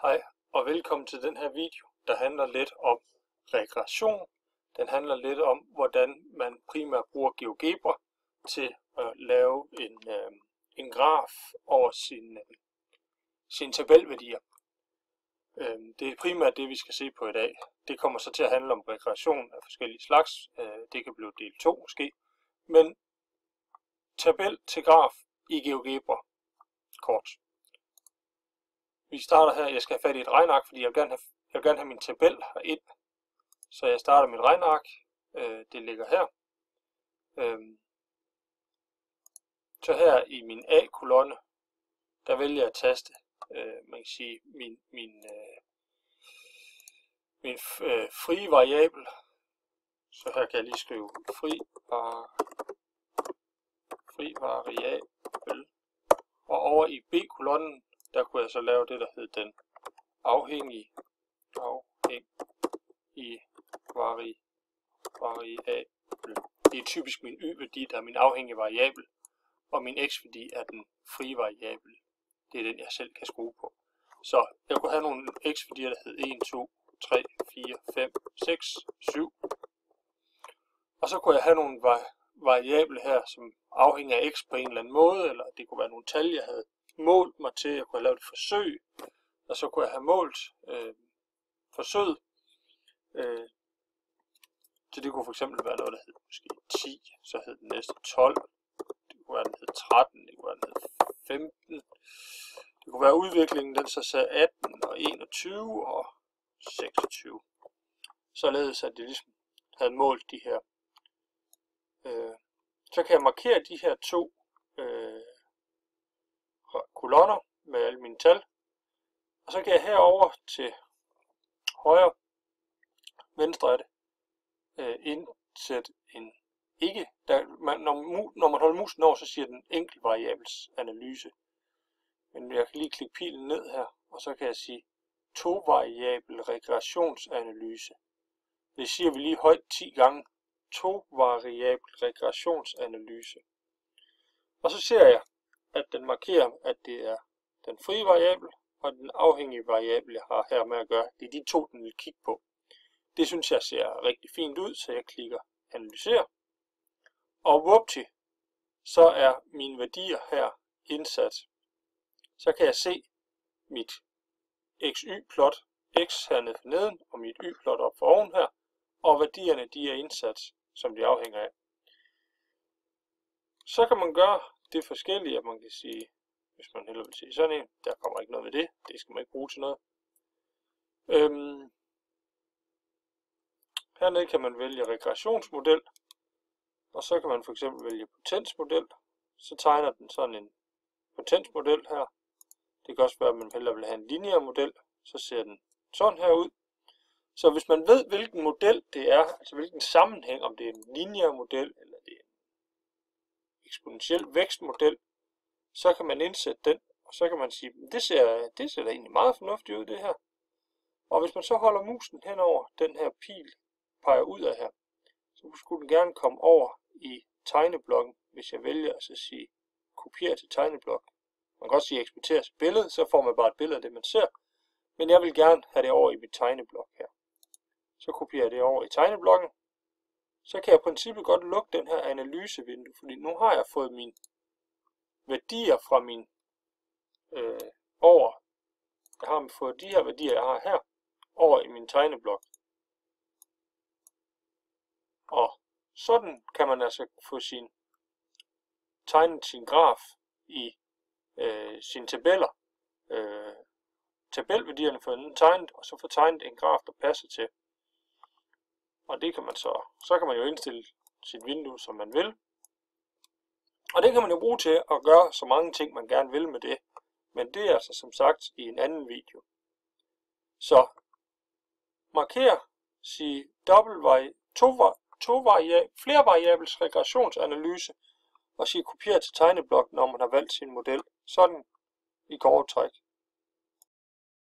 Hej og velkommen til den her video, der handler lidt om regression. Den handler lidt om, hvordan man primært bruger GeoGebra til at lave en graf over sine tabelværdier. Det er primært det, vi skal se på i dag. Det kommer så til at handle om regression af forskellige slags. Det kan blive del 2 måske. Men tabel til graf i GeoGebra kort. Vi starter her. Jeg skal have fat i et regneark, fordi jeg vil gerne have min tabel herind. Så jeg starter mit regneark. Det ligger her. Så her i min A-kolonne, der vælger jeg at taste, man kan sige, min frie variabel. Så her kan jeg lige skrive fri variabel. Og over i B-kolonnen, der kunne jeg så lave det, der hed den afhængige variabel. Det er typisk min y-værdi, der er min afhængige variabel, og min x-værdi er den frie variabel. Det er den, jeg selv kan skrue på. Så jeg kunne have nogle x-værdier, der hed 1, 2, 3, 4, 5, 6, 7. Og så kunne jeg have nogle variable her, som afhænger af x på en eller anden måde, eller det kunne være nogle tal, jeg havde målt mig til. Jeg kunne have lavet et forsøg, og så kunne jeg have målt forsøget. Så det kunne for eksempel være noget, der hed måske 10, så hed den næste 12, det kunne være, den hed 13, det kunne være, den hed 15. Det kunne være udviklingen, den så sagde 18 og 21 og 26. Således at det ligesom havde målt de her. Så kan jeg markere de her to kolonner med alle mine tal. Og så kan jeg herover til højre, venstre er det, indsætte en ikke. Når man holder musen over, så siger den enkel variabels analyse. Men jeg kan lige klikke pilen ned her, og så kan jeg sige tovariabel regressionsanalyse. Det siger vi lige højt 10 gange. Tovariabel regressionsanalyse. Og så ser jeg, at den markerer, at det er den frie variabel og den afhængige variabel, jeg har her med at gøre. Det er de to, den vil kigge på. Det synes jeg ser rigtig fint ud, så jeg klikker analysere. Og whoopty, så er mine værdier her indsat. Så kan jeg se mit xy-plot, x hernede for neden, og mit y-plot op for oven her. Og værdierne, de er indsat, som de afhænger af. Så kan man gøre det forskellige, at man kan sige, hvis man hellere vil se sådan en, der kommer ikke noget ved det, det skal man ikke bruge til noget. Hernede kan man vælge regressionsmodel, og så kan man for eksempel vælge potensmodel. Så tegner den sådan en potensmodel her. Det kan også være, at man hellere vil have en lineær model, så ser den sådan her ud. Så hvis man ved, hvilken model det er, altså hvilken sammenhæng, om det er en lineær model, eller det er en eksponentiel vækstmodel, så kan man indsætte den, og så kan man sige, det ser da egentlig meget fornuftigt ud, det her. Og hvis man så holder musen henover, den her pil peger ud af her, så skulle den gerne komme over i tegneblokken, hvis jeg vælger at sige kopiere til tegneblok. Man kan også sige eksportere til billede, så får man bare et billede af det, man ser. Men jeg vil gerne have det over i mit tegneblok her. Så kopierer jeg det over i tegneblokken. Så kan jeg i princippet godt lukke den her analysevindue, fordi nu har jeg fået mine værdier fra min over. Jeg har fået de her værdier, jeg har her, over i min tegneblok. Og sådan kan man altså få tegnet sin graf i sine tabeller. Tabelværdierne for tegnet, og så få tegnet en graf, der passer til. Og det kan man så kan man jo indstille sit vindue, som man vil. Og det kan man jo bruge til at gøre så mange ting, man gerne vil med det. Men det er altså som sagt i en anden video. Så marker, sig flere variabels regressionsanalyse, og sige kopiere til tegneblok, når man har valgt sin model. Sådan i grove træk.